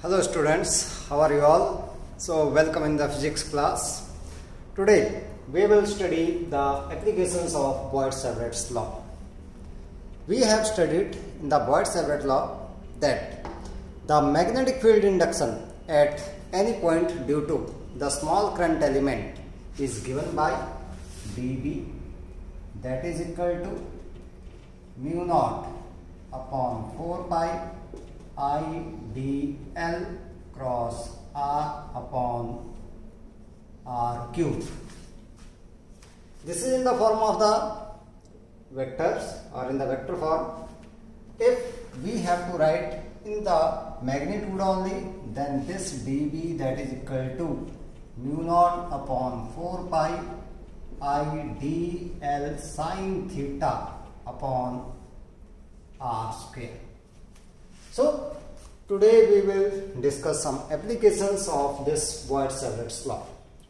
Hello students, how are you all? So welcome in the physics class. Today we will study the applications of Boyd-Savart's law. We have studied in the Boyd-Savart law that the magnetic field induction at any point due to the small current element is given by dB, that is equal to mu naught upon 4 pi I dl cross r upon r cube. This is in the form of the vectors or in the vector form. If we have to write in the magnitude only, then this dB, that is equal to mu naught upon 4 pi I dl sin theta upon r square. So today we will discuss some applications of this Boyd-Savart's law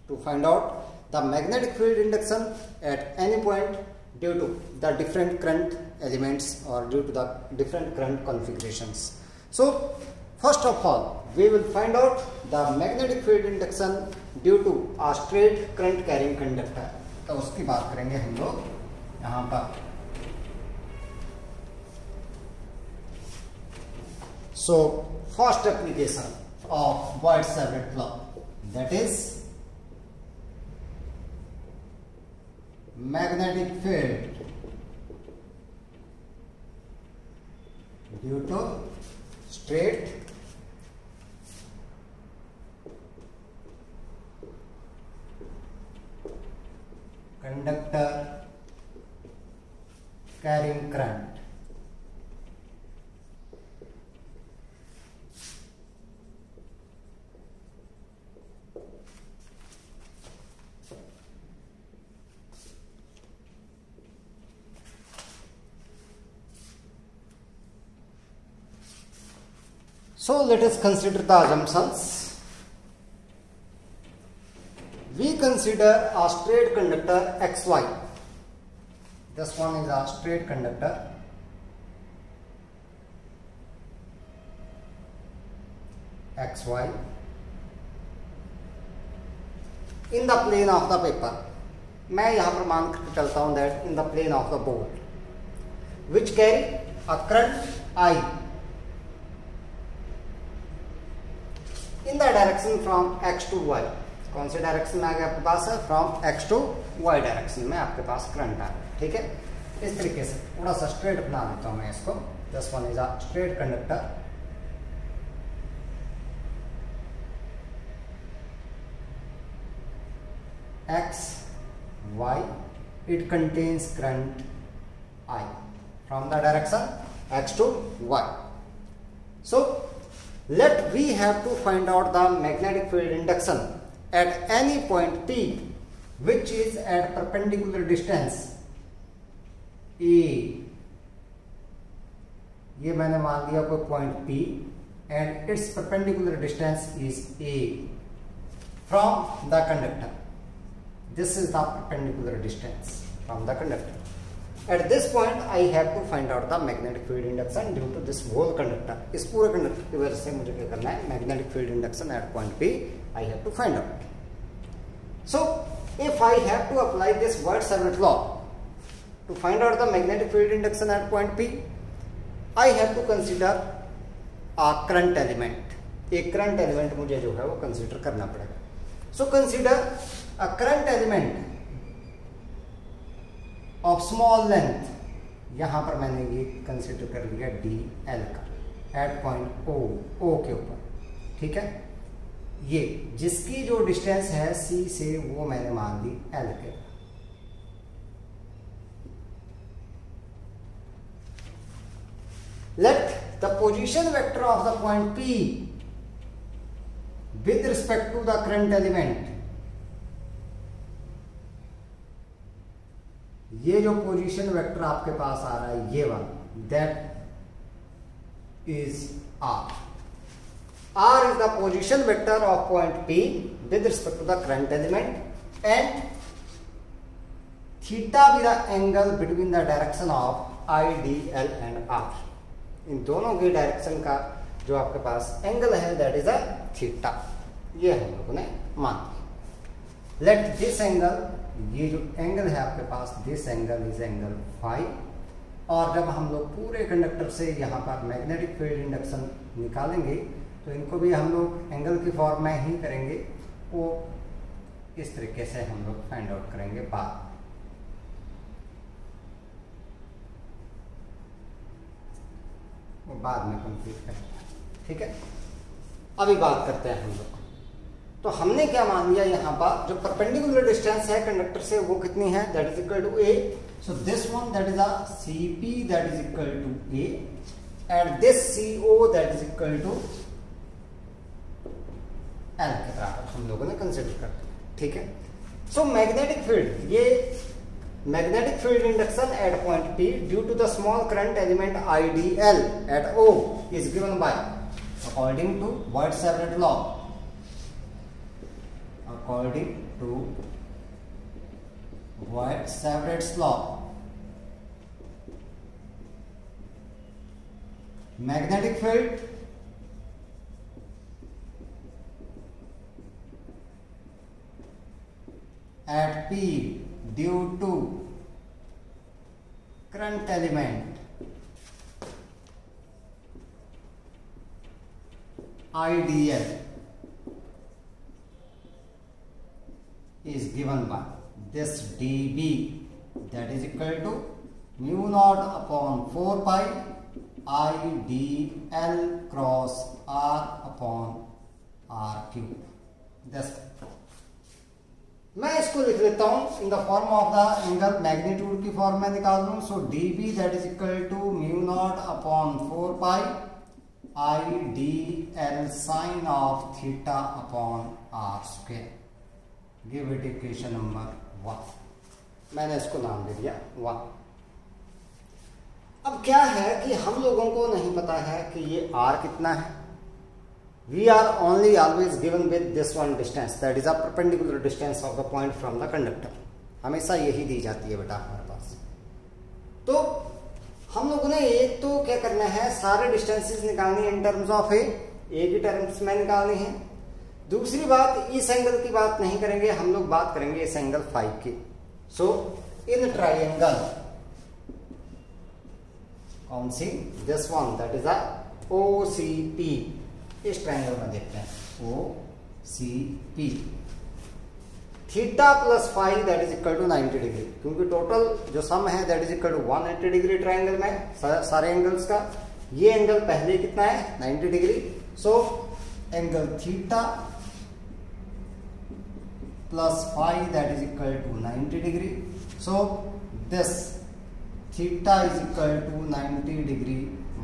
to find out the magnetic field induction at any point due to the different current elements or due to the different current configurations. So first of all, we will find out the magnetic field induction due to a straight current carrying conductor. तो उसकी बात करेंगे हम लोग यहाँ पर. So first application of Boyd-Savart law, that is magnetic field due to straight conductor carrying current. So let us consider the assumptions. We consider a straight conductor XY. This one is a straight conductor. XY in the plane of the paper. मैं यहाँ पर मान कर चलता हूँ that in the plane of the board, which carry a current I in the direction from x to y. कौन से direction में आगे आपके पास है? From x to y direction में आपके पास करंट आ रहा है. ठीक है, इस तरीके से थोड़ा सा स्ट्रेट बना देता हूं मैं इसको. This one is a straight conductor. x y, it contains current I from the direction x to y. So let we have to find out the magnetic field induction at any point P which is at perpendicular distance A. ये मैंने मान लिया कोई point P and its perpendicular distance is A from the conductor. This is the perpendicular distance from the conductor. At this point I have to find out the magnetic field induction due to this whole conductor. इस पूरे conductor की वजह से मुझे क्या करना है? Magnetic field induction at point P I have to find out. So if I have to apply this Boyd-Savart law to find out the magnetic field induction at point P, I have to consider a current element. एक current element मुझे जो है वो consider करना पड़ेगा. So consider a current element of small length. यहां पर मैंने ये कंसिडर कर लिया dl का एट पॉइंट o के ऊपर. ठीक है, ये जिसकी जो डिस्टेंस है c से वो मैंने मान ली l के. Let the position vector of the point P with respect to the current element, ये जो पोजीशन वेक्टर आपके पास आ रहा है ये वाला, that is r. R is the position vector of point P with respect to the current element and theta be the angle between the direction of I, D, L and R. इन दोनों के direction का जो आपके पास angle है that is a theta, ये हम लोगों ने मान लिया। लेट दिस एंगल, ये जो एंगल है आपके पास, this angle is angle phi. और जब हम लोग पूरे कंडक्टर से यहाँ पर मैग्नेटिक फील्ड इंडक्शन निकालेंगे तो इनको भी हम लोग एंगल की फॉर्म में ही करेंगे, वो इस तरीके से हम लोग फाइंड आउट करेंगे बाद। वो बाद में कंप्लीट करेंगे, ठीक है। अभी बात करते हैं हम लोग। तो हमने क्या मान लिया यहाँ पर, जो परपेंडिकुलर डिस्टेंस है कंडक्टर से वो कितनी है, that is equal to A. So this one that is a CP that is equal to A and this CO that is equal to L के बराबर हम लोगों ने कंसिडर कर दिया, ठीक है। सो मैग्नेटिक फील्ड, ये magnetic field induction at point P due to the small current element IDL at O is given by according to Biot Savart law, according to White-Savret's law, magnetic field at P due to current element IDL is given by this dB that is equal to mu naught upon 4 pi IDL cross R upon R cube। this मैं इसको लिख लेता हूं in the form of the angle, magnitude की form में निकाल दूं। सो dB that is equal to mu naught upon 4 pi IDL sin of theta upon R square। Give it equation number 1। मैंने इसको नाम दे दिया 1। अब क्या है कि हम लोगों को नहीं पता है कि ये R कितना है। We are only always given with this one distance that is a perpendicular distance of the point from the conductor. हमेशा यही दी जाती है बेटा हमारे पास। तो हम लोगों ने एक तो क्या करना है, सारे डिस्टेंसेस निकालनी है इन टर्म्स ऑफ ए की टर्म्स में निकालनी है। दूसरी बात, इस एंगल की बात नहीं करेंगे हम लोग, बात करेंगे इस एंगल 5 की। सो इन ट्राइंगल कौन सी, this one that is a OCP, इस ट्राइंगल में देखते हैं OCP, theta plus five that is equal to 90 degree, क्योंकि टोटल जो सम है that is equal to 180 degree triangle में सारे एंगल्स का। ये एंगल पहले कितना है 90 degree. So angle theta plus five that is equal to 90 degree. So this theta is equal to 90 degree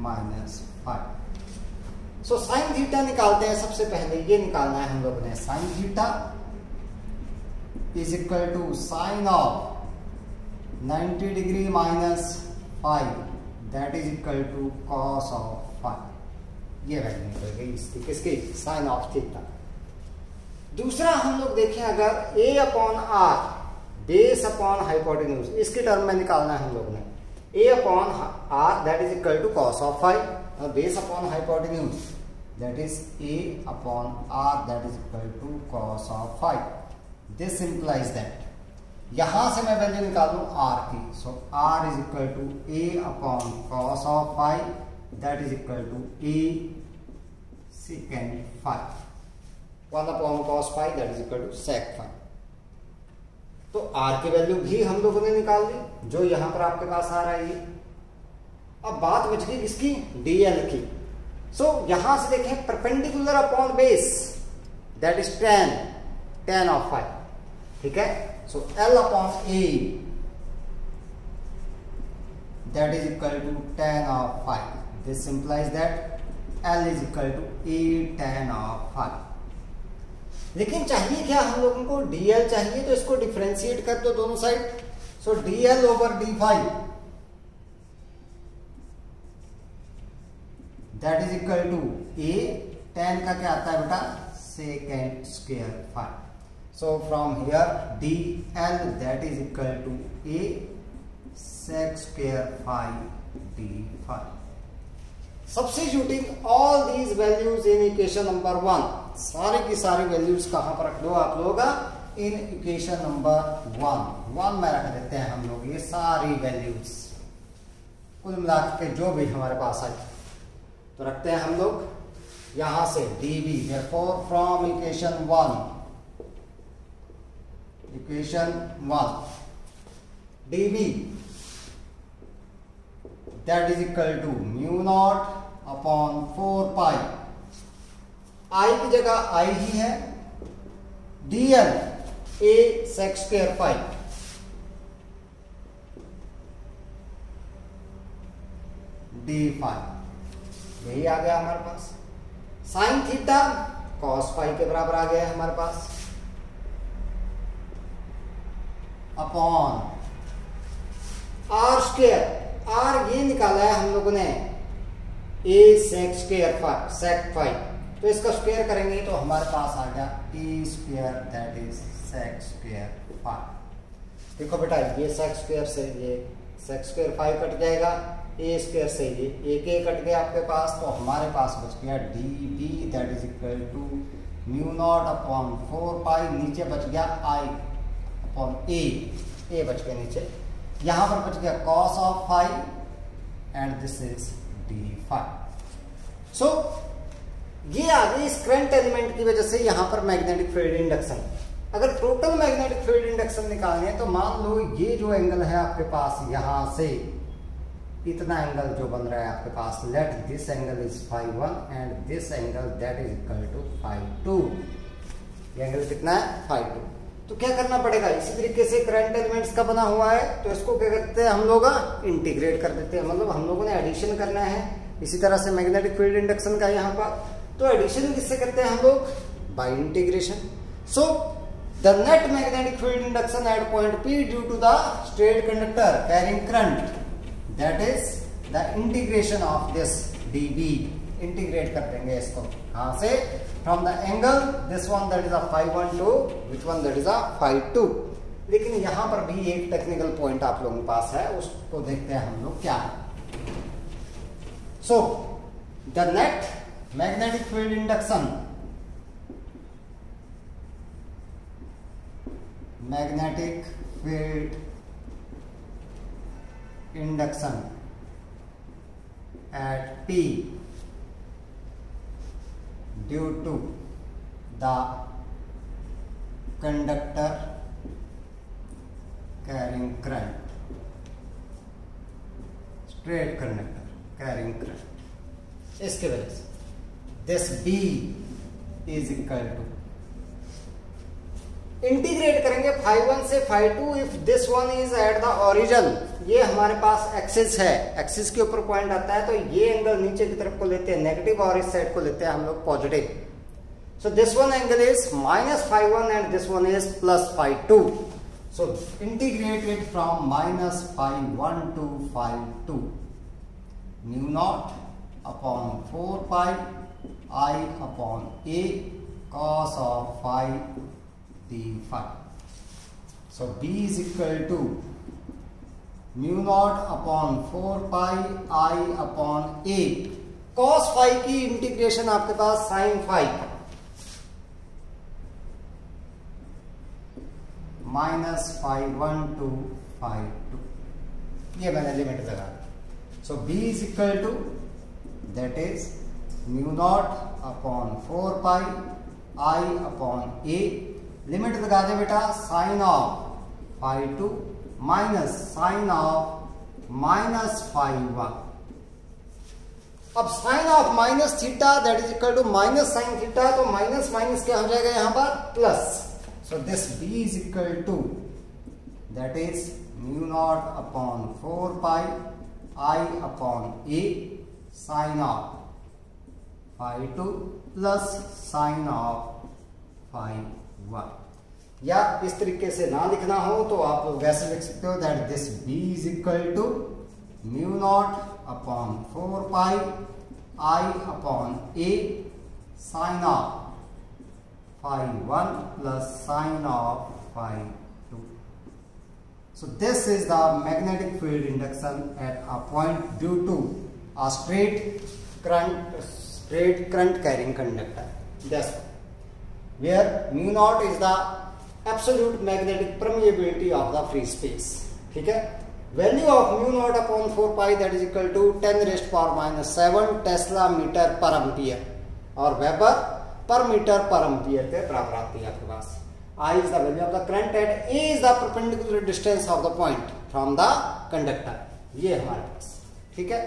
minus 5। So sine theta निकालते हैं। सबसे पहले ये निकालना है हम लोगों ने, sine theta is equal to sine of 90 degree minus 5 that is equal to cos of 5। ये वैल्यू निकल गई इसकी, किसकी, साइन ऑफ थीटा। दूसरा हम लोग देखें अगर a upon R base upon hypotenuse, इसके टर्म में निकालना है हम लोगों ने। a upon R that is equal to cos of 5, base upon hypotenuse that is a upon R that is equal to cos of 5। This implies that, यहां से मैं वैल्यू निकालूं r की। So r is equal to a upon cos of 5 that is equal to a second 5, 1 upon cos 5 that is equal to sec 5। तो r की value भी हम लोगों ने निकाल ली, जो यहां पर आपके पास आ रहा है। अब बात बच गई किसकी, dl की। सो यहां से देखें perpendicular upon base that is tan of 5, ठीक है। So l upon a that is equal to tan of 5। This implies that l is equal to a tan of 5। लेकिन चाहिए क्या हम लोगों को, dl चाहिए, तो इसको डिफरेंशिएट कर दो दोनों side. So dl over d5 that is equal to a tan का क्या आता है बेटा, second square 5। So from here dl that is equal to a sec square 5 d5। Substituting all these values in equation number 1, सारी की सारी values कहां पर रख दो आप लोग, इन इक्वेशन नंबर 1 में रख देते हैं हम लोग ये सारी वैल्यूज कुल मिलाकर के जो भी हमारे पास आए तो रखते हैं हम लोग यहां से dv, therefore from equation 1 dv that is equal to mu naught upon 4 pi, I की जगह I ही है, dn a sec square pi, d phi, यही आ गया हमारे पास। साइन थीटा cos phi के बराबर आ गया है हमारे पास, अपॉन r स्क्वायर, r ये निकाला है हम लोगों ने a sec square phi, तो इसका स्क्वायर करेंगे तो हमारे पास आ गया a square that is sec square phi। देखो बेटा ये sec स्क्वायर से ये sec square phi कट जाएगा, a स्क्वायर से ये एक a कट गया आपके पास, तो हमारे पास बच गया dv that is equal to mu not upon 4 pi, नीचे बच गया I अपॉन a बच गया नीचे, यहां पर बच गया cos of phi and this is d phi। सो ये आ गई इस करंट एलिमेंट की वजह से यहां पर मैग्नेटिक फील्ड इंडक्शन। अगर टोटल मैग्नेटिक फील्ड इंडक्शन निकालने तो मान लो ये जो एंगल है आपके पास यहां से इतना एंगल जो बन रहा है आपके पास, let this angle is φ1 and this angle that is equal to φ2, ये एंगल कितना है φ2। तो क्या करना पड़ेगा, इसी तरीके से करंट एलिमेंट्स का बना हुआ है तो इसको क्या करते हैं हम लोग इंटीग्रेट कर देते हैं, मतलब हम लोगों ने एडिशन करना है। इसी तरह से मैग्नेटिक फील्ड इंडक्शन का यहाँ पर तो एडिशन किससे करते हैं हम लोग, by integration. So the net magnetic field induction at point P due to the straight conductor carrying current that is the integration of this dV, integrate कर देंगे इसको कहां से, from the angle this one that is a φ1 to which one that is a φ2। लेकिन यहां पर भी एक टेक्निकल पॉइंट आप लोगों के पास है, उसको देखते हैं हम लोग क्या है। सो the net magnetic field induction, magnetic field induction at P due to the conductor carrying current, straight conductor carrying current, इसके वजह से this B is equal to, integrate करेंगे φ1 से φ2 if this one is at the origin, ये हमारे पास axis है, axis के ऊपर पॉइंट आता है तो ये एंगल नीचे की तरफ को लेते हैं नेगेटिव और इस साइड को लेते हैं हम लोग positive. So this one angle is minus φ1 and this one is plus φ2। So integrated from minus φ1 to φ2, mu not upon 4 pi I upon a cos of phi d phi। So B is equal to mu not upon 4 pi I upon a, cos phi की integration आपके पास sin phi minus φ1 to φ2, ये मैंने limit लगा। So B is equal to that is mu not upon 4 pi I upon a, limit लगा दे बेटा sine of φ2 minus sine of minus φ1। अब sine of minus theta that is equal to minus sine theta, तो minus minus क्या हो जाएगा यहां पर plus. So this B is equal to that is mu not upon 4 pi I upon a sine of φ2 plus sine of φ1। या इस तरीके से ना लिखना हो तो आप लोग वैसे लिख सकते हो that this B is equal to mu not upon 4 pi I upon a sine of φ1 plus sine of φ2। So this is the magnetic field induction at a point due to a straight straight current carrying conductor. That's where mu naught is the absolute magnetic permeability of the free space. ठीक है, value of mu naught upon 4 pi that is equal to 10 raised to power minus 7 tesla metre पर ampere और weber पर metre पर ampere के बराबर आती है आपके पास. I is the value of the current and A is the perpendicular distance of the point from the conductor. ये हमारे पास. ठीक है,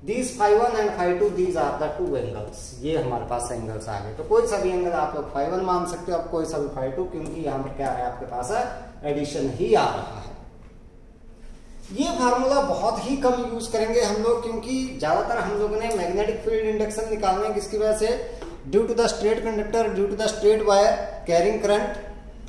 these phi1 and phi2 these are the two angles. ये हमारे पास एंगल्स आ गए. तो कोई सा भी एंगल आप लोग phi1 मान सकते हो, आप कोई सा भी phi2, क्योंकि यहाँ पर क्या है आपके पास एडिशन ही आ रहा है. ये फार्मूला बहुत ही कम यूज करेंगे हम लोग, क्योंकि ज्यादातर हम लोगों ने मैग्नेटिक फील्ड इंडक्शन निकालना है किसकी वजह से, due to the straight conductor, due to the straight wire carrying current.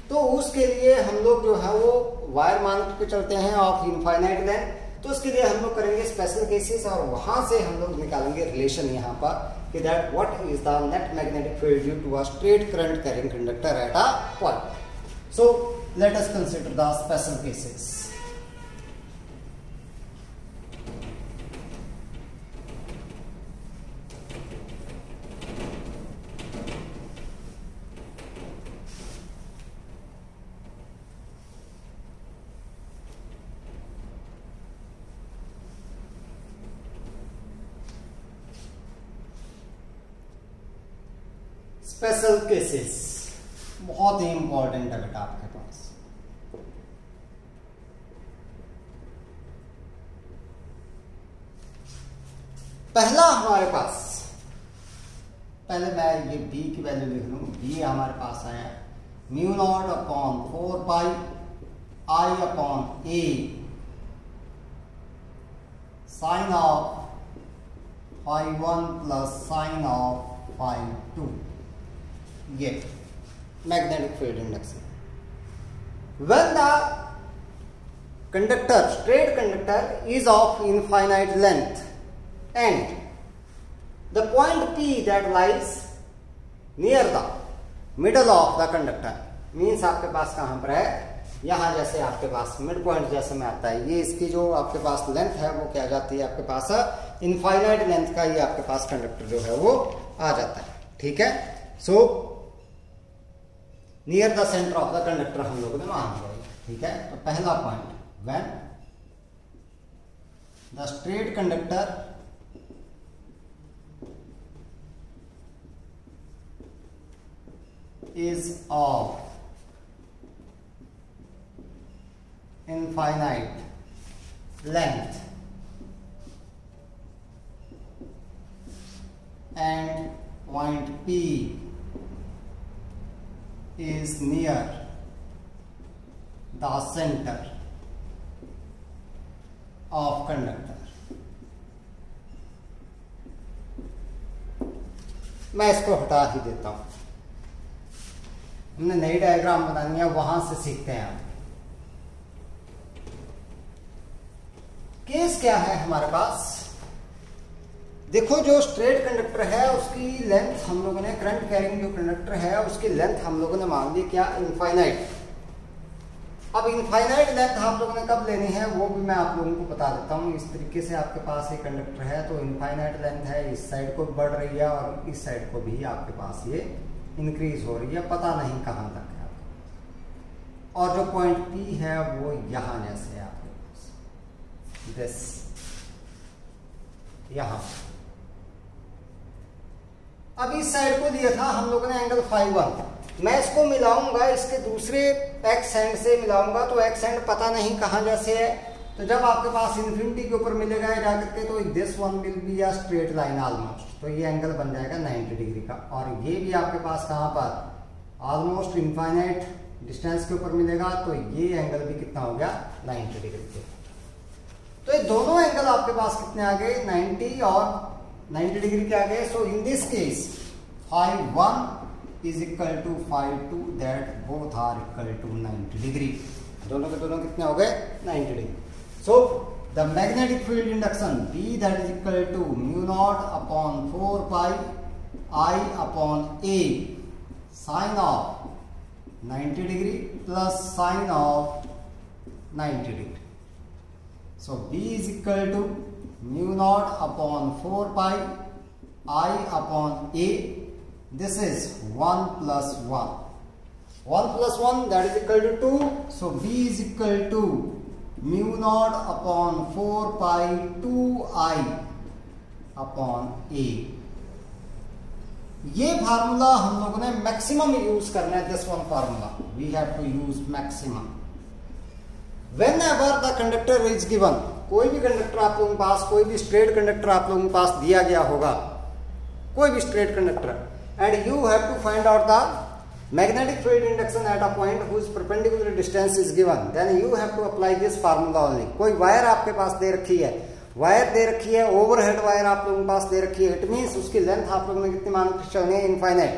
तो उसके लिए हम लोग जो है वो वायर मान के चलते हैं ऑफ इनफाइनाइट लेंथ. तो उसके लिए हम लोग करेंगे स्पेशल केसेस और वहां से हम लोग निकालेंगे रिलेशन यहाँ पर कि that what is the net magnetic field due to a straight current carrying conductor at a point. So let us consider the special cases. Special cases बहुत ही इंपॉर्टेंट है बेटा आपके पास. पहला हमारे पास, पहले मैं ये b की वैल्यू लिख लूं. b हमारे पास आया mu not upon 4 pi i upon a sine of phi1 plus sine of phi2. ये magnetic field induction. When the conductor, straight conductor is of infinite length and the point P that lies near the middle of the conductor means आपके पास कहां पर है, यहां जैसे आपके पास mid point जैसे में आता है, ये इसकी जो आपके पास लेंथ है वो क्या जाती है आपके पास इनफाइनाइट लेंथ का ये आपके पास कंडक्टर जो है वो आ जाता है. ठीक है, so near the centre of the conductor हम लोगों ने मान लिया. ठीक है, तो पहला point, when the straight conductor is of infinite length and point P is near the center of conductor. मैं इसको हटा ही देता हूं, हमने नई डायग्राम बनानी है, वहां से सीखते हैं. आप केस क्या है हमारे पास, देखो जो स्ट्रेट कंडक्टर है उसकी लेंथ हम लोगों ने, करंट कैरिंग जो कंडक्टर है उसकी लेंथ हम लोगों ने मान ली क्या, इनफाइनाइट. अब इनफाइनाइट लेंथ आप लोगों ने कब लेनी है वो भी मैं आप लोगों को बता देता हूँ. इस तरीके से आपके पास एक कंडक्टर है तो इनफाइनाइट लेंथ है, इस साइड को बढ़ रही है और इस साइड को भी आपके पास ये इंक्रीज हो रही है, पता नहीं कहाँ तक है आपके पास. और जो पॉइंट P है वो यहाँ जैसे है आपके पास, दिस यहाँ. अब इस साइड को दिया था हम लोगों ने एंगल phi1, मैं इसको मिलाऊंगा इसके दूसरे एक्स एंड से मिलाऊंगा, तो एक्स एंड पता नहीं कहां जैसे है. तो जब आपके पास इन्फिनिटी के ऊपर मिलेगा जाकर के, तो this one will be a straight line almost, तो ये एंगल बन जाएगा 90 डिग्री का. और ये भी आपके पास कहां पर, ऑलमोस्ट इनफाइनाइट डिस्टेंस के ऊपर मिलेगा, तो ये एंगल भी कितना हो गया, 90 डिग्री के. तो ये दोनों एंगल आपके पास कितने आ गए, 90 और 90 डिग्री के आ गए. So in this case phi1 is equal to phi2 that both are equal to 90 degree. दोनों के दोनों कितने हो गए, 90 degree. So the magnetic field induction B that is equal to mu naught upon 4 pi I upon A sin of 90 degree plus sin of 90 degree. So B is equal to mu naught upon 4 pi I upon A. This is 1 plus 1. 1 plus 1, that is equal to 2. So B is equal to mu naught upon 4 pi 2I upon A. ये formula हम लोगों ने maximum use करना है. This one formula we have to use maximum whenever the conductor is given. कोई भी conductor आप लोगों के पास, कोई भी स्ट्रेट कंडक्टर आप लोगों के पास दिया गया होगा, कोई भी straight conductor, and you have to find out the magnetic field induction at a point whose perpendicular distance is given, then you have to apply this formula only. कोई वायर आपके पास दे रखी है, वायर दे रखी है, ओवरहेड वायर आप लोगों के पास दे रखी है, इट मीन्स उसकी लेंथ आप लोगों ने कितनी मान के चलनी है, इनफाइनाइट.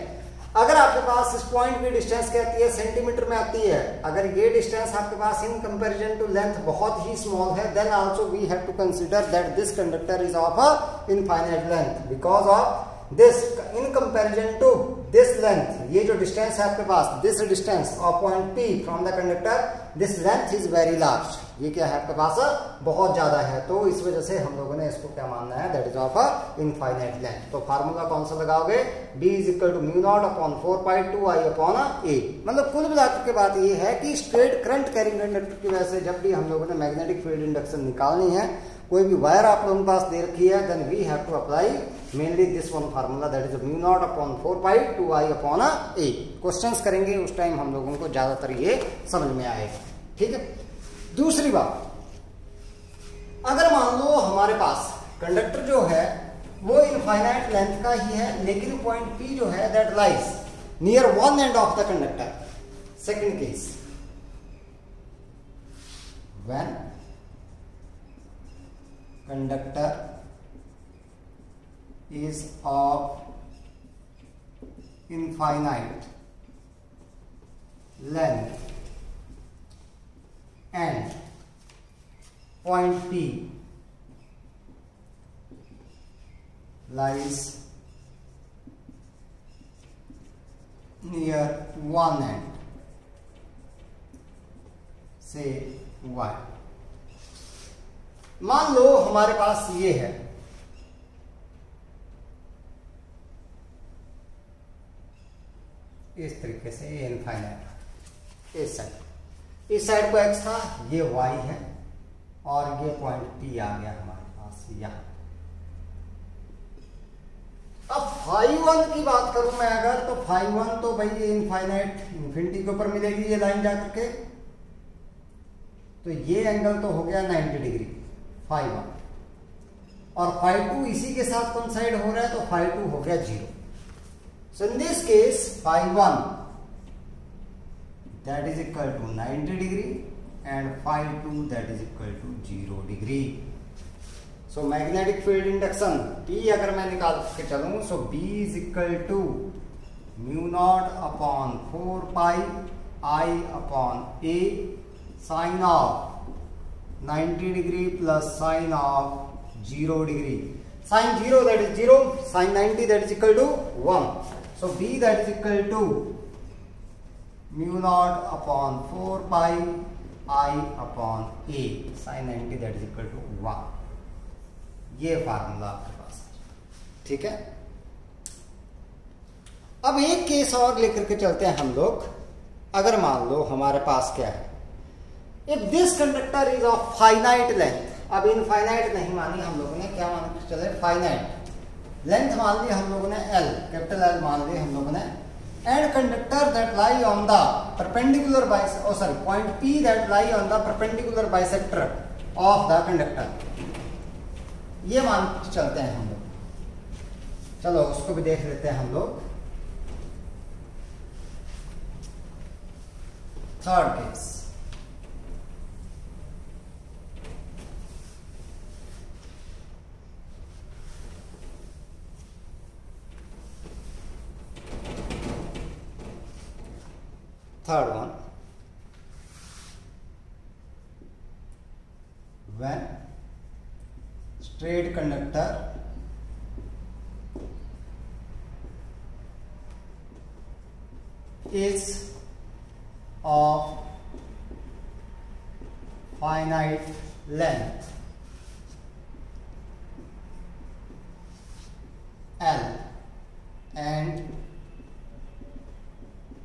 अगर आपके पास इस पॉइंट की डिस्टेंस कहती है सेंटीमीटर में आती है, अगर ये डिस्टेंस आपके पास इन कंपैरिजन टू लेंथ बहुत ही स्मॉल है, then also we have to consider that this conductor is of a infinite length because of this in comparison to this length. ये जो डिस्टेंस है आपके पास, this distance of point P from the conductor, this length is very large. ये क्या है आपके पास, बहुत ज्यादा है. तो इस वजह से हम लोगों ने इसको क्या मानना है, that is of a infinite length. तो फार्मूला कौन सा लगाओगे, B is equal to mu not upon 4 pi 2I upon A. मतलब कुल मिलाकर के बात ये है कि स्ट्रेट करंट कैरिंग कंडक्टर की वजह से जब भी हम लोगों ने मैग्नेटिक फील्ड इंडक्शन निकालनी है, कोई भी वायर आप लोगों के पास दे रखी है, then we have to apply mainly this one formula, that is mu not upon 4 pi 2I upon A. Questions करेंगे उस टाइम हम लोगों को ज्यादातर ये समझ में आएगा. ठीक है. दूसरी बात, अगर मान लो हमारे पास कंडक्टर जो है वो इनफाइनाइट लेंथ का ही है, लेकिन पॉइंट P जो है that lies near one end of the conductor. Second case, when conductor is of infinite length and point P lies near one end, say Y. मान लो हमारे पास ये है, इस तरीके से ये इनफाइनाइट, इस साइड को x था, ये y है, और ये पॉइंट P आ गया हमारे पास यहां. अब φ1 की बात करूं मैं अगर, तो φ1 तो भाई ये इनफाइनाइट इन्फिनिटी के ऊपर मिलेगी ये लाइन जाकर के, तो ये एंगल तो हो गया 90 डिग्री φ1, और φ2 इसी के साथ कोइंसाइड हो रहा है, तो φ2 हो गया 0. So in this case φ1 that is equal to 90 degree and φ2 that is equal to 0 degree. So magnetic field induction P अगर मैं निकाल के चलूं, so B is equal to mu not upon 4 pi I upon A sine of 90 degree plus sine of 0 degree. Sine 0 that is 0, sine 90 that is equal to 1. So B that is equal to mu not upon 4 pi I upon A sine 90 that is equal to 1. ये formula आपके पास है. ठीक है. अब एक case और लेकर के चलते हैं हम लोग. अगर मान लो हमारे पास क्या है, if this conductor is of finite length. अब इनफाइनाइट नहीं मानी हम लोगों ने, क्या मान के चले, फाइनाइट लेंथ मान ली हम लोगों ने, L कैपिटल L मान ली हम लोगों ने, and conductor that lie on the perpendicular point P that lie on the perpendicular bisector of the conductor. ये मान के चलते हैं हम लोग. चलो उसको भी देख लेते हैं हम लोग. Third case, third one, when straight conductor is of finite length L and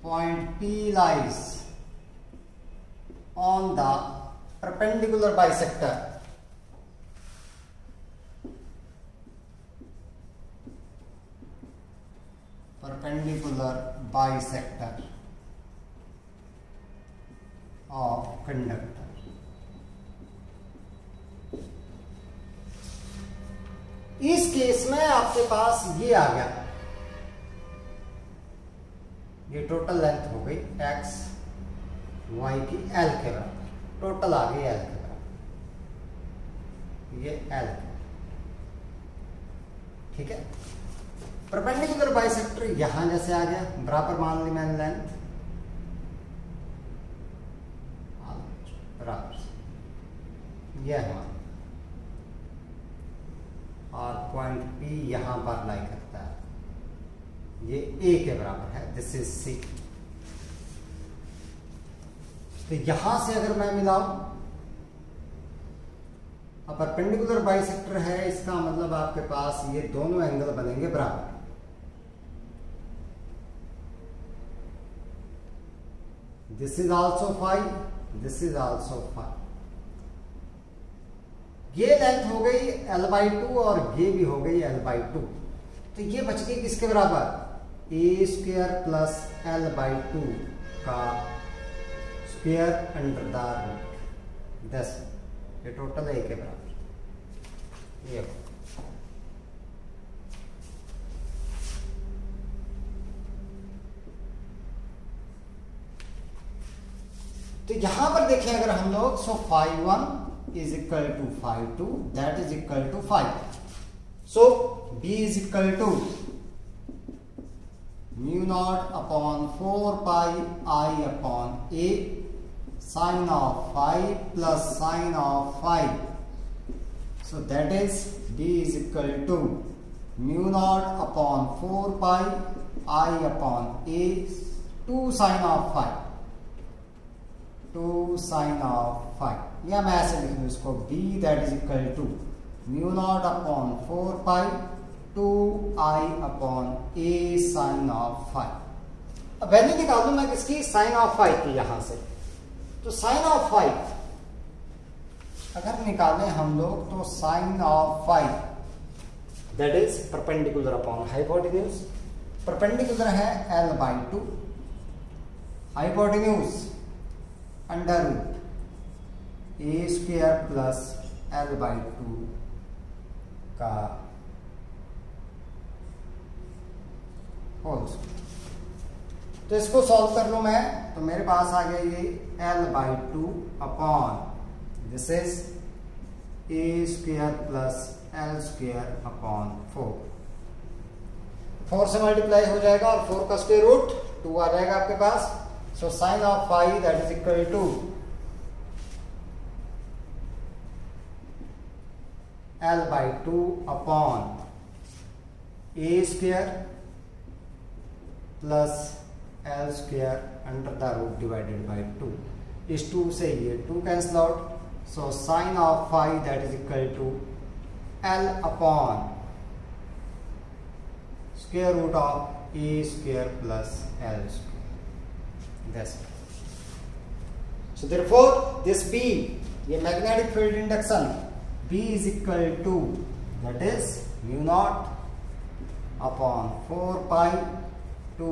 point P lies on the perpendicular bisector of conductor. इस केस में आपके पास ये आ गया, ये टोटल लेंथ हो गई x y की L के बराबर, टोटल आ गई L के बराबर, ये L, ठीक है। परपेंडिकुलर बाइसेक्टर यहां जैसे आ गया, बराबर मान ली मैंने लेंथ बराबर, यह है और पॉइंट P यहां पर लाई करता है, ये A के बराबर है, दिस इज C। तो यहां से अगर मैं मिलाऊं, अब परपेंडिकुलर बाइसेक्टर है, इसका मतलब आपके पास ये दोनों एंगल बनेंगे बराबर। This is also 5, this is also 5। ये लेंथ हो गई L/2 और ये भी हो गई L/2। तो ये बच गई किसके बराबर, a² प्लस L/2 का स्क्वायर अंडर द रूट 10। ये टोटल A के बराबर। ये तो यहां पर देखें अगर हम लोग, so 5(1) is equal to 5(2), that is equal to 5। So B is equal to μ0 upon 4 pi I upon A sine of 5 plus sine of 5। So that is B is equal to μ0 upon 4 pi I upon A 2 sine of 5, 2 sine of 5, या मैं ऐसे लिख लूँ इसको, B that is equal to μ0 upon 4 pi 2I upon A sine of 5। अब value निकाल दूं मैं किसकी, साइन ऑफ 5 की यहां से। तो साइन ऑफ 5 अगर निकालें हम लोग, तो sine of 5 that is perpendicular upon hypotenuse. Perpendicular है L/2, hypotenuse under root A² plus L/2 का होल स्क्वायर। तो इसको सॉल्व कर लूं मैं, तो मेरे पास आ गया ये L/2 upon this is A² plus L² upon 4। 4 से मल्टीप्लाई हो जाएगा और 4 का स्क्वायर रूट 2 आ जाएगा आपके पास। So sine of 5 that is equal to L/2 upon A² plus L² under the root divided by 2। इस 2 से ये 2 cancel out. So sine of 5 that is equal to L upon square root of A² plus L²। That's it. So therefore this B, ये magnetic field induction B is equal to, that is μ0 upon 4 pi to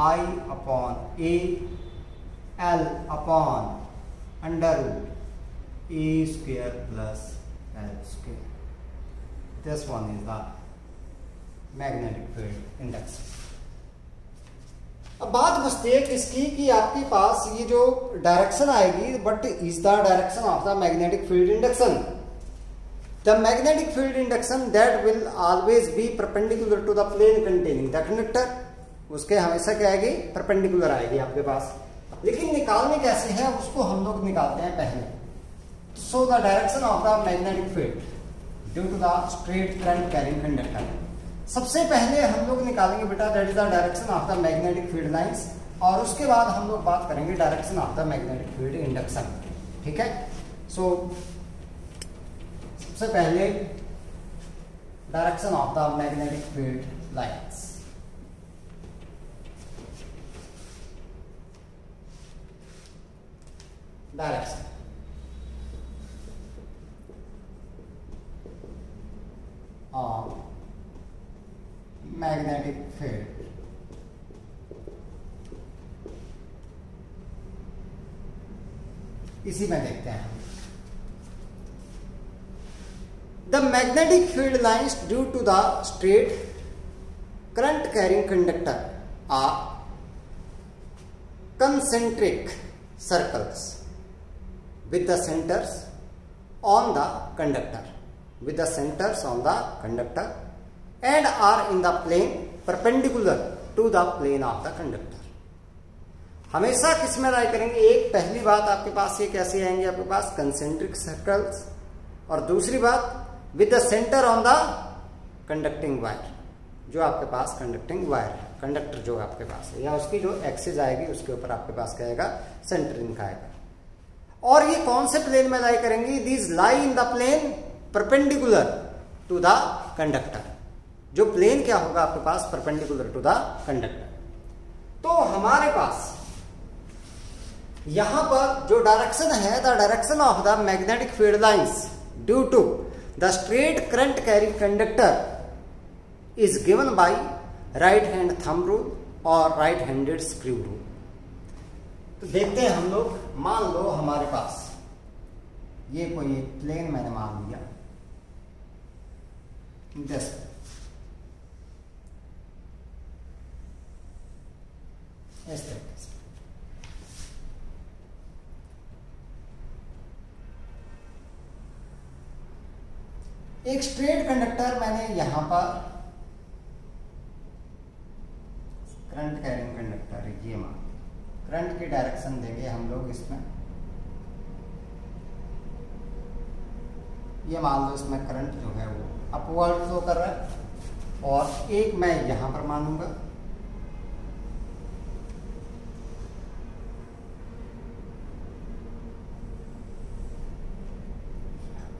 I upon A L upon under root A² plus L²। This one is the magnetic field induction। अब बात बचती है किसकी, कि आपके पास ये जो डायरेक्शन आएगी, but is the direction of the magnetic field induction. The magnetic field induction that will always be perpendicular to the plane containing the conductor. उसके हमेशा क्या आएगी, परपेंडिकुलर आएगी आपके पास। लेकिन निकालने कैसे है उसको हम लोग निकालते हैं पहले। So the direction of the magnetic field due to the straight current carrying conductor. सबसे पहले हम लोग निकालेंगे बेटा that is the direction of the magnetic field lines, और उसके बाद हम लोग बात करेंगे direction of the magnetic field induction. ठीक है। सो सबसे पहले direction of the magnetic field lines. Direction of magnetic field इसी में देखते हैं। The magnetic field lines due to the straight current carrying conductor are concentric circles with the centers on the conductor and are in the plane perpendicular to the plane of the conductor। हमेशा किस में लाई करेंगे? एक पहली बात आपके पास ये कैसे आएंगे आपके पास कंसेंट्रिक सर्कल्स, और दूसरी बात with the centre on the conducting wire, जो आपके पास कंडक्टिंग वायर है, कंडक्टर जो आपके पास है या उसकी जो एक्सिस आएगी उसके ऊपर आपके पास क्या आएगा? सेंटरिंग का आएगा। और ये कौन से प्लेन में लाई करेंगी? These lie in the plane perpendicular to the conductor. जो प्लेन क्या होगा आपके पास? Perpendicular to the conductor. तो हमारे पास यहां पर जो डायरेक्शन है, the direction of the magnetic field lines due to the straight current carrying conductor is given by right hand thumb rule और राइट हैंडेड स्क्रू रूल। तो देखते हैं हम लोग, मान लो हमारे पास ये कोई एक प्लेन मैंने मान लिया, जैसे इस तरीके से। एक स्ट्रेट कंडक्टर मैंने यहां पर करंट कैरिंग कंडक्टर ये मान, करंट की डायरेक्शन देंगे हम लोग इसमें, ये मान लो इसमें करंट जो है वो अपवर्ड फ्लो कर रहा है, और एक मैं यहां पर मानूंगा,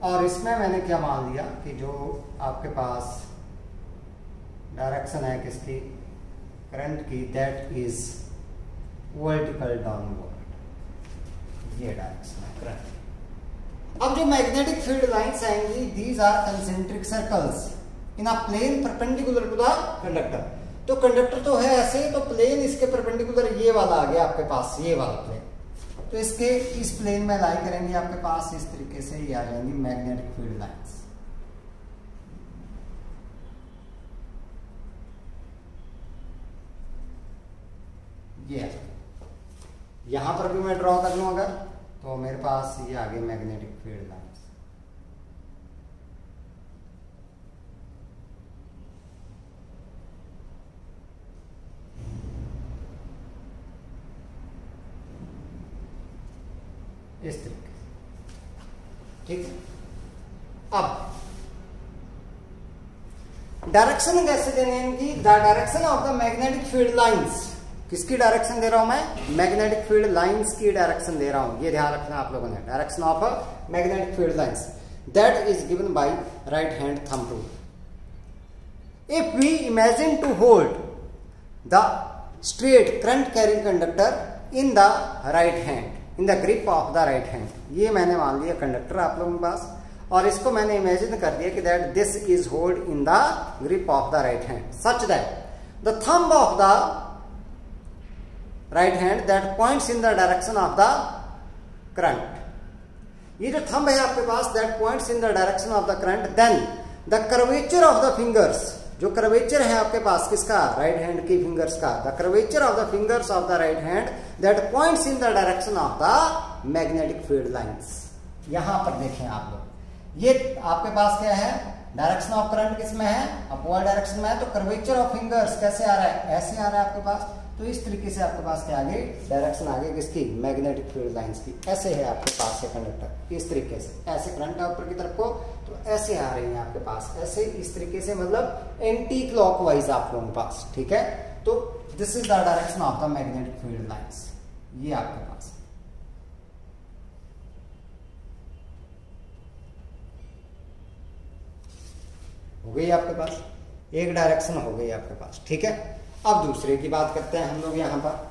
और इसमें मैंने क्या मान लिया कि जो आपके पास डायरेक्शन है किसकी? करंट की, दैट इज वर्टिकल डाउनवर्ड, ये डायरेक्शन है करंट। अब जो मैग्नेटिक फील्ड लाइंस आएंगी, these are concentric circles in a plane perpendicular to the conductor. तो कंडक्टर तो है ऐसे, तो प्लेन इसके परपेंडिकुलर ये वाला आ गया आपके पास, ये वाला प्लेन। तो इसके इस प्लेन में लाई करेंगे आपके पास इस तरीके से ये आ जाएंगी मैग्नेटिक फील्ड लाइंस। ये यहां पर भी मैं ड्रॉ कर लूं अगर, तो मेरे पास ये आ गई मैग्नेटिक फील्ड लाइंस। इस तरीके से, ठीक है। अब डायरेक्शन कैसे देने हैं इनकी? The direction of the magnetic field lines, किसकी डायरेक्शन दे रहा हूं मैं? मैग्नेटिक फील्ड लाइंस की डायरेक्शन दे रहा हूं, ये ध्यान रखना आप लोगों ने। Direction of a magnetic field lines that is given by right hand thumb rule. If we imagine to hold the straight current carrying conductor in the right hand, in the grip of the right hand, ये मैंने मान लिया conductor आप लोगों के पास, और इसको मैंने इमेजिन कर दिया कि that this is hold in the grip of the right hand such that the thumb of the right hand that points in the direction of the current. ये जो थंब है आपके पास, that points in the direction of the current, then the curvature of the fingers, जो curvature है आपके पास किसका? राइट हैंड की फिंगर्स का, the curvature of the fingers of the right hand that points in the direction of the magnetic field lines. यहां पर देखें आप लोग, ये आपके पास क्या है? डायरेक्शन ऑफ करंट किसमें है? अपवर्ड डायरेक्शन में है। तो कर्वेचर ऑफ फिंगर्स कैसे आ रहा है? ऐसे आ रहा है आपके पास। तो इस तरीके से आपके पास क्या आगे डायरेक्शन आगे किसकी? मैग्नेटिक फील्ड लाइंस की। ऐसे है आपके पास ये कंडक्टर, इस तरीके से ऐसे करंट है ऊपर की तरफ को, तो ऐसे आ रही है आपके पास, ऐसे इस तरीके से, मतलब एंटी क्लॉकवाइज आप लोगों के पास, ठीक है। तो this is the direction of the magnetic field lines, ये आपके पास। हो गई आपके पास। एक डायरेक्शन हो गई आपके पास, ठीक है। अब दूसरे की बात करते हैं हम लोग, यहाँ पर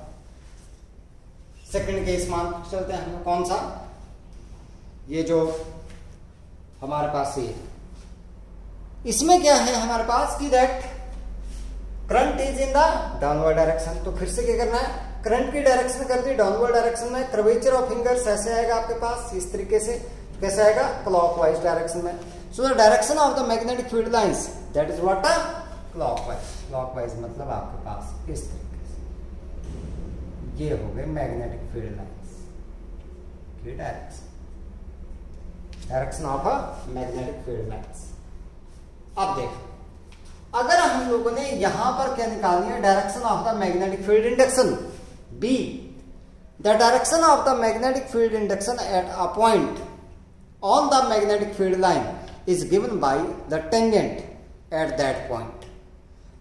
सेकंड केस मान चलते हैं हम लोग, कौन सा, ये जो हमारे पास ये, इसमें क्या है हमारे पास कि that current is in the downward direction. तो फिर से क्या करना है, करंट की डायरेक्शन कर दी डाउनवर्ड डायरेक्शन में, कर्वेचर ऑफ फिंगर्स ऐसे आएगा आपके पास इस तरीके से, कैसे आएगा, क्लॉकवाइज डायरेक्शन में। सो the direction of the magnetic field lines that is what, clockwise. Clockwise मतलब आपके पास इस तरीके से, ये हो गए मैग्नेटिक फील्ड लाइंस की direction, direction of a magnetic field lines. अब देखो, अगर हम लोगों ने यहां पर क्या निकालनी है, direction of the magnetic field induction, be the direction of the magnetic field induction eight a point on the magnetic field line is given by the tangent at that point.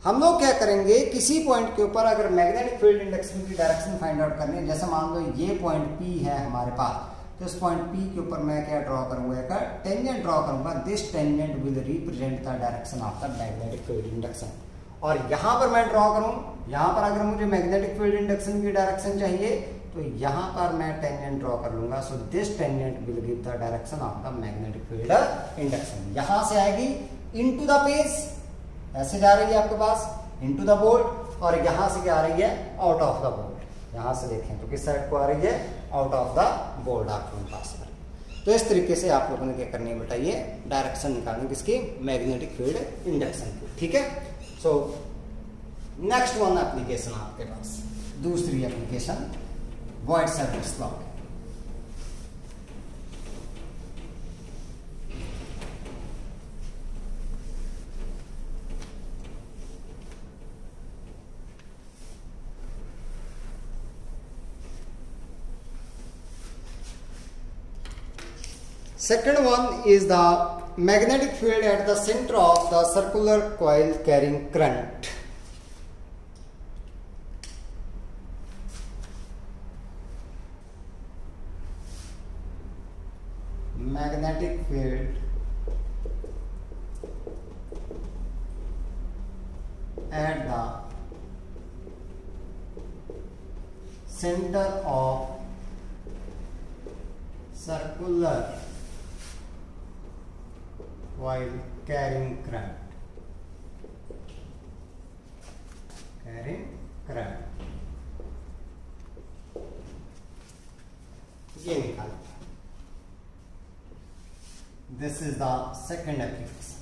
हम लोग क्या करेंगे, किसी पॉइंट के ऊपर अगर magnetic field induction की direction find out करनी है, जैसे मान लो ये पॉइंट पी है हमारे पास, तो इस पॉइंट पी के ऊपर मैं क्या ड्रॉ करूंगा, एक टेंजेंट ड्रॉ करूंगा। This tangent will represent the direction of the magnetic field induction. और यहां पर मैं ड्रॉ करूं, यहां पर अगर मुझे मैग्नेटिक फील्ड इंडक्शन की डायरेक्शन चाहिए तो यहां पर मैं टेंजेंट ड्रॉ कर लूंगा। So this tangent will give the direction of the magnetic field induction. यहां से आएगी इनटू द पेज, ऐसे जा रही है आपके पास इनटू द बोर्ड, और यहां से क्या आ रही है, आउट ऑफ द बोर्ड। यहां से देखें तो किस साइड को आ रही है, आउट ऑफ द बोर्ड आपके पास। तो इस तरीके से आप लोगों ने क्या करनी है बेटा, ये डायरेक्शन निकालनी किसकी, मैग्नेटिक फील्ड इंडक्शन की, ठीक है। सो नेक्स्ट वन एप्लीकेशन आपके पास, दूसरी application Biot Savart's law. Second one is the magnetic field at the center of the circular coil carrying current. Magnetic field at the center of circular while carrying current, ये निकाल। This is the second application.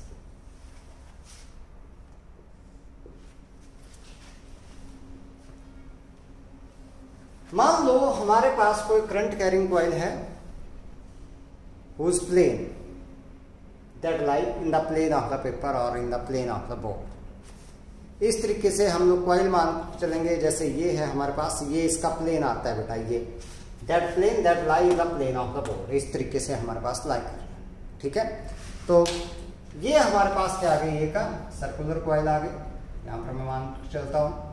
मान लो हमारे पास कोई current carrying coil है, whose plane that lie in the plane of the paper or in the plane of the board। इस तरीके से हम लोग कॉइल मान चलेंगे, जैसे ये है हमारे पास, ये इसका प्लेन आता है बेटा, ये that plane that lie in the plane of the board, इस तरीके से हमारे पास लाई कर रहा है, ठीक है। तो ये हमारे पास क्या आ गई, ये का सर्कुलर कॉइल आ गई। यहां पर मैं मान चलता हूं,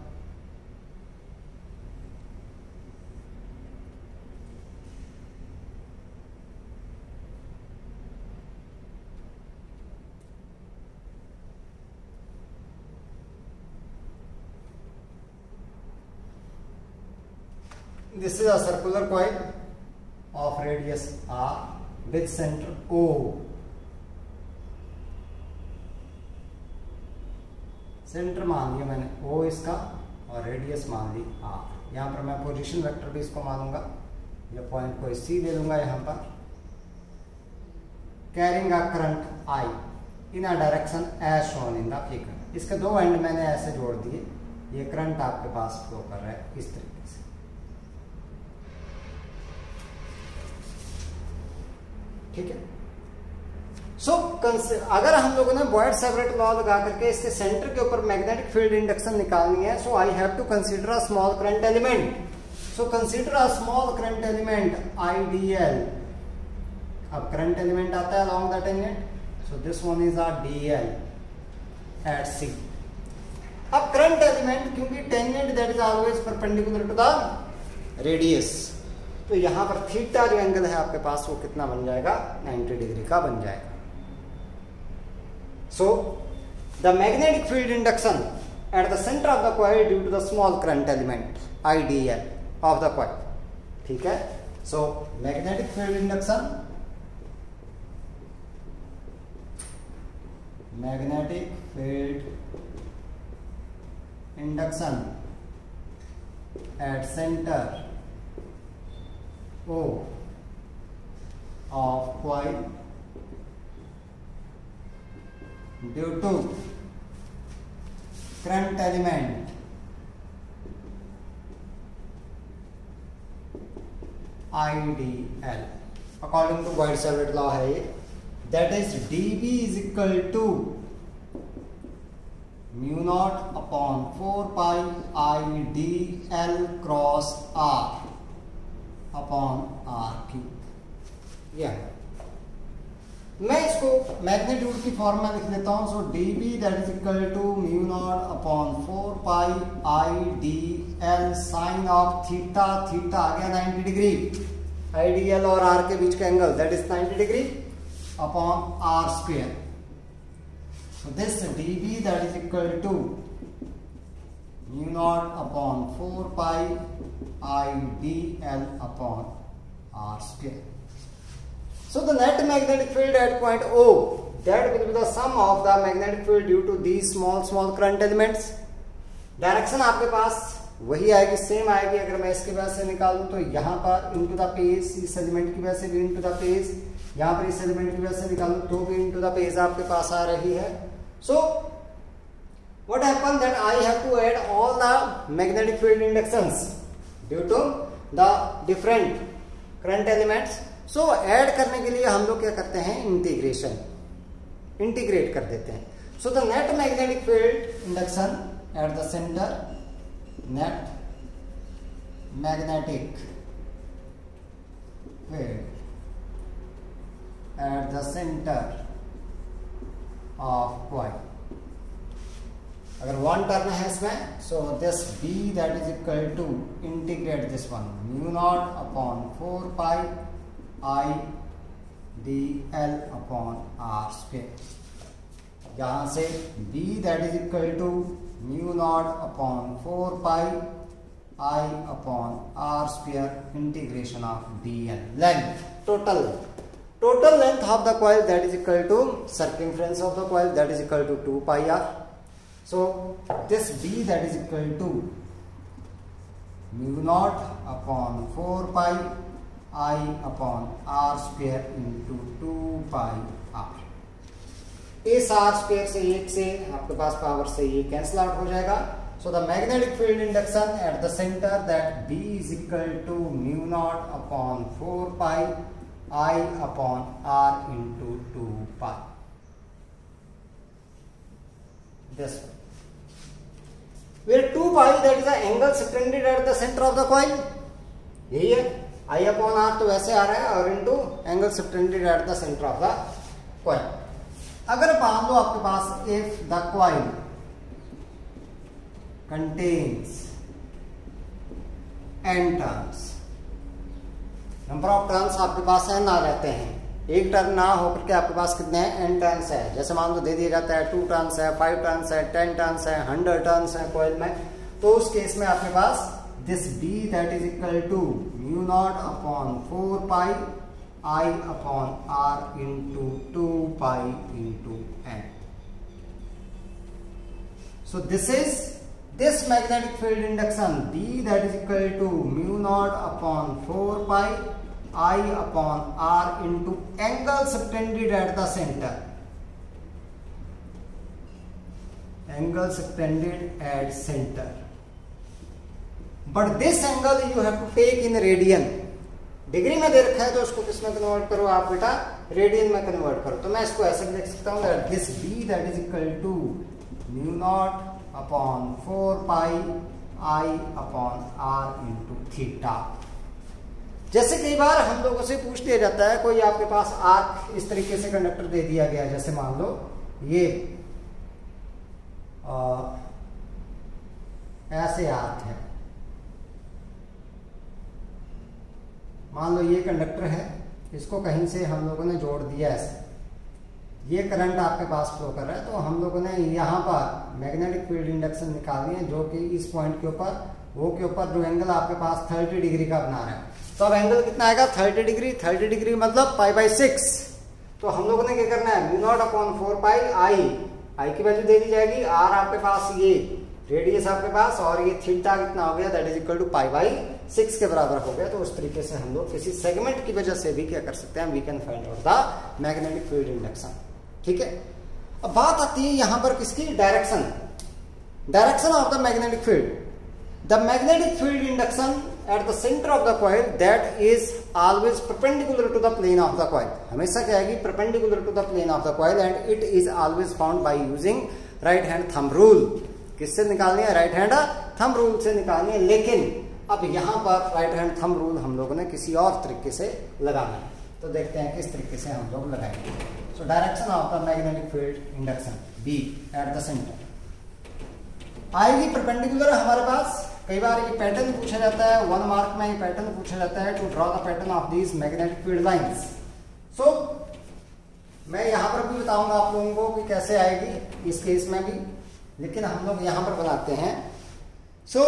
this is a circular coil of radius r with center O। Centre मान लिया मैंने O इसका, और रेडियस मान ली r। यहां पर मैं पोजीशन वेक्टर भी इसको मानूंगा, ये पॉइंट को C ले लूंगा यहां पर। Carrying a current I in a direction as shown in the figure. इसके दो एंड मैंने ऐसे जोड़ दिए, ये करंट आपके पास फ्लो कर रहा है इस तरीके से, ठीक है। सो अगर हम लोगों ने बॉयड-सैवर्ट लॉ लगा करके इसके सेंटर के ऊपर मैग्नेटिक फील्ड इंडक्शन निकालनी है, so I have to consider a small current element. So consider a small current element IDL। अब करंट एलिमेंट आता है along the tangent, so this one is a DL at C। अब current element, क्योंकि tangent that is always perpendicular to the radius, तो यहां पर theta जो angle है आपके पास वो कितना बन जाएगा, 90 डिग्री का बन जाएगा। So the magnetic field induction at the centre of the coil due to the small current element IDL of the coil. ठीक है, so magnetic field induction, magnetic field induction at centre O of coil due to current element IDL according to Boyd-Savret law है ये, that is dB is equal to mu naught upon 4 pi IDL cross R upon R cube. यह मैं इसको magnitude की form में लिख लेता हूं। So D B that is equal to mu not upon 4 pi I D L sine of theta, theta आ गया 90 डिग्री, आई डी एल और आर के बीच का angle that is 90 degree upon R square. So this D B that is equal to mu not upon 4 pi IDL upon R square. So the net magnetic field at point O, that will be the sum of the magnetic field due to these small current elements. Direction आपके पास वही आएगी, same आएगी। अगर मैं इसकी वजह से निकालूं तो यहाँ पर इनटू द पेज, इस एलिमेंट की वजह से भी इनटू द पेज, यहाँ पर इस एलिमेंट की वजह से निकालूं तो भी इनटू द पेज आपके पास आ रही है। सो what happened that I have to add all the magnetic field inductions due to the different current elements. So add करने के लिए हम लोग क्या करते हैं, इंटीग्रेशन, इंटीग्रेट कर देते हैं। So the net magnetic field induction at the centre, net magnetic field at the centre of coil, अगर वन टर्न है इसमें, so this B that is equal to integrate this one mu not upon 4 pi I D L upon R square. यहां से B that is equal to mu not upon 4 pi I upon R square integration of D L. Length, total length of the coil that is equal to circumference of the coil that is equal to 2 pi R. So this B that is equal to mu naught upon 4 pi I upon R square into 2 pi R। इस R square से एक से आपके पास power से ये cancel out हो जाएगा। So the magnetic field induction at the center that B is equal to mu naught upon 4 pi I upon R into 2 pi। This one, where 2 pi that is the angle subtended at the center of the coil, यही है I upon R तो वैसे आ रहा है, और into angle subtended at the centre of the coil. अगर मान लो आपके पास if the coil contains n turns, number of turns आपके पास n आ रहते हैं, एक टर्न ना होकर के आपके पास कितने हैं, n टर्न्स है। जैसे मान लो दे दिया जाता है 2 टर्न्स है, 5 टर्न्स है, 10 टर्न्स है, 100 टर्न्स है कॉइल में, तो उस केस में आपके पास this B that is equal to mu not upon 4 pi I upon R into 2 pi into n। So this is this magnetic field induction B that is equal to mu not upon 4 pi I upon R into angle subtended at the center, angle subtended at center, but this angle you have to take in radian। Degree में दे रखा है तो उसको किस में convert करो आप बेटा, रेडियन में कन्वर्ट करो। तो मैं इसको ऐसे लिख सकता हूँ that this B that is equal to mu not upon 4 pi I upon R into theta. जैसे कई बार हम लोगों से पूछ लिया जाता है, कोई आपके पास आर्क इस तरीके से कंडक्टर दे दिया गया, जैसे मान लो ये ऐसे आर्क है, मान लो ये कंडक्टर है, इसको कहीं से हम लोगों ने जोड़ दिया ऐसे, ये करंट आपके पास फ्लो कर रहा है, तो हम लोगों ने यहाँ पर मैग्नेटिक फील्ड इंडक्शन निकालनी है, जो कि इस पॉइंट के ऊपर वो के ऊपर जो एंगल आपके पास 30 डिग्री का बना रहा है। तो अब एंगल कितना आएगा 30 डिग्री, 30 डिग्री मतलब π/6। तो हम लोगों ने क्या करना है μ0/4π आई की वैल्यू दे दी जाएगी, आर आपके पास ये रेडियस आपके पास, और ये थीटा कितना हो गया दैट इज इक्वल टू π/6 के बराबर हो गया। तो उस तरीके से हम लोग किसी सेगमेंट की वजह से भी क्या कर सकते हैं, we can find out the magnetic field induction. ठीक है, अब बात आती है यहां पर किसकी, direction of the magnetic field. The magnetic field induction at the centre of the coil that is always perpendicular to the plane of the coil. हमेशा क्या आएगी, perpendicular to the plane of the coil, and it is always found by using right hand thumb rule. किससे निकालनी है, right hand thumb rule से निकालनी है। लेकिन अब यहां पर राइट हैंड थंब रूल हम लोगों ने किसी और तरीके से लगाना है, तो देखते हैं किस तरीके से हम लोग लगाएंगे। So direction of the magnetic field induction B at the centre आएगी परपेंडिकुलर हमारे पास। कई बार ये पैटर्न पूछा जाता है, 1 मार्क में ये पैटर्न पूछा जाता है, to draw the pattern of these magnetic field lines. सो मैं यहां पर भी बताऊंगा आप लोगों को कि कैसे आएगी इस केस में भी, लेकिन हम लोग यहां पर बनाते हैं। सो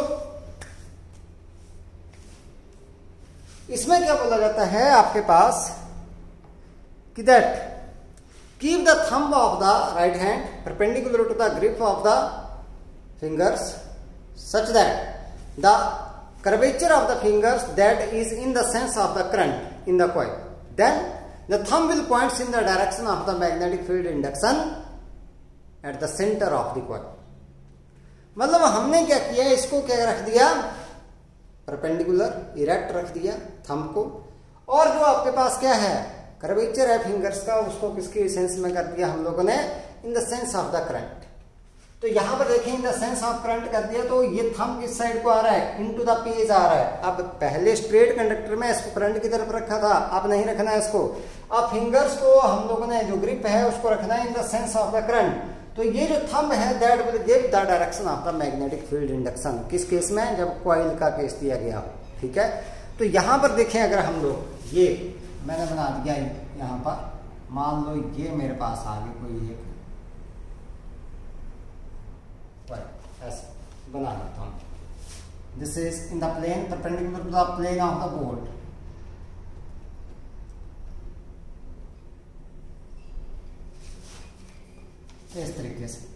इसमें क्या बोला जाता है आपके पास कि that keep the thumb of the right hand perpendicular to the grip of the fingers such that the curvature of the fingers that is in the sense of the current in the coil, then the thumb will points in the direction of the magnetic field induction at the center of the coil। मतलब हमने क्या किया, इसको क्या रख दिया, perpendicular erect रख दिया थंब को, और जो आपके पास क्या है कर्वेचर है फिंगर्स का, उसको किसके सेंस में कर दिया हम लोगों ने, in the sense of the current. तो यहां पर देखें in the sense of current कर दिया, तो ये थंब किस साइड को आ रहा है, इनटू द पेज आ रहा है। अब पहले स्ट्रेट कंडक्टर में इसको करंट की तरफ रखा था, अब नहीं रखना है इसको। अब फिंगर्स को हम लोगों ने जो ग्रिप है उसको रखना है in the sense of the current. तो ये जो थंब है that will give the direction of the magnetic field induction. किस केस में, जब कॉइल का केस दिया गया हो। ठीक है, तो यहां पर देखें अगर हम लोग ये मैंने बना दिया यहां पर, मान लो ये मेरे पास आ गई कोई एक, ऐसे बना लेता हूं। This is in the plane perpendicular to the plane of the board. इस तरीके से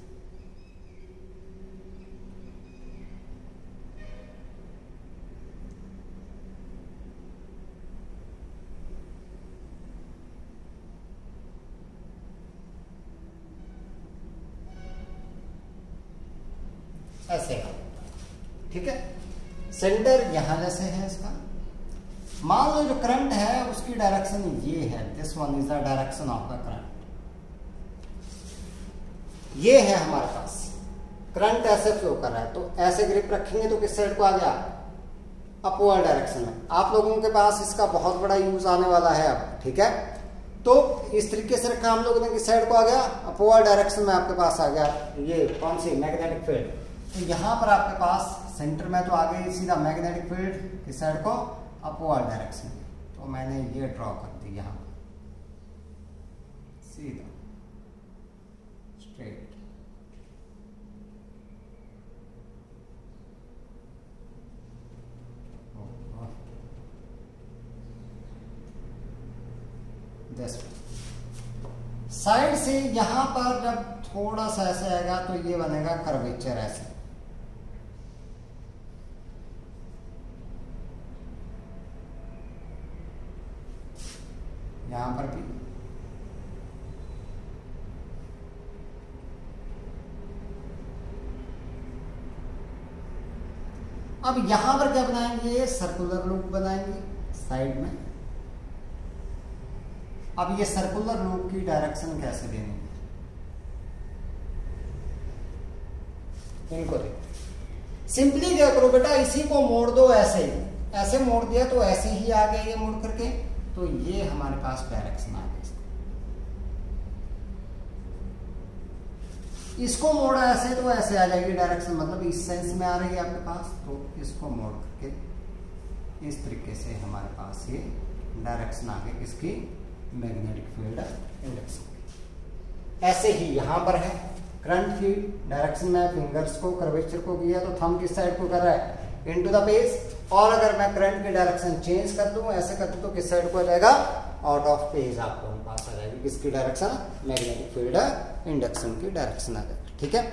ऐसे। ठीक है, सेंटर यहां जैसे है इसका। मान लो जो करंट है उसकी डायरेक्शन ये है, this one is the direction of the current. ये है हमारे पास करंट ऐसे फ्लो कर रहा है, तो ऐसे ग्रिप रखेंगे तो किस साइड को आ गया, अपवर्ड डायरेक्शन में। आप लोगों के पास इसका बहुत बड़ा यूज आने वाला है अब। ठीक है, तो इस तरीके से रखा हम लोगों ने, किस साइड को आ गया, अपवर्ड डायरेक्शन में आपके पास आ गया ये कौन सी, मैग्नेटिक फील्ड। तो यहां पर आपके पास सेंटर में तो आ गई सीधा मैग्नेटिक फील्ड किस साइड को, अपवर्ड डायरेक्शन। तो मैंने ये ड्रॉ कर दी यहां सीधा स्ट्रेट। साइड से यहां पर जब थोड़ा सा ऐसे आएगा तो ये बनेगा कर्वेचर ऐसे। यहां पर भी अब यहां पर क्या बनाएंगे, सर्कुलर लूप बनाएंगे साइड में। अब ये सर्कुलर लूप की डायरेक्शन कैसे देनी है, इनको देखो। सिंपली क्या करो बेटा, इसी को मोड़ दो ऐसे ही, ऐसे मोड़ दिया तो ऐसे ही आ गया ये मुड़ करके, तो ये हमारे पास डायरेक्शन आ गई। इसको मोड़ा ऐसे तो ऐसे आ जाएगी डायरेक्शन, मतलब इस सेंस में आ रही है आपके पास, तो इसको मोड़ करके इस तरीके से हमारे पास ये डायरेक्शन आ गई किसकी, मैग्नेटिक फील्ड इंडक्शन। ऐसे ही यहाँ पर है, करंट की डायरेक्शन में फिंगर्स को कर्वेचर को किया तो थंब किस साइड को कर रहा है, इनटू द पेज। और अगर मैं करंट की डायरेक्शन चेंज कर दूं, ऐसे कर दूं, तो किस साइड को आ जाएगा, आउट ऑफ पेज आपको पास आ जाएगी। किसकी डायरेक्शन, मैग्नेटिक फील्ड इंडक्शन की डायरेक्शन आ जाएगी। ठीक है,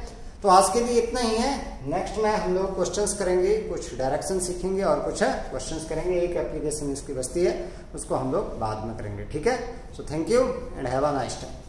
तो आज के लिए इतना ही है। नेक्स्ट में हम लोग क्वेश्चंस करेंगे, कुछ डायरेक्शन सीखेंगे और कुछ क्वेश्चंस करेंगे। एक एप्लीकेशन इसकी बचती है, उसको हम लोग बाद में करेंगे। ठीक है, so thank you and have a nice time.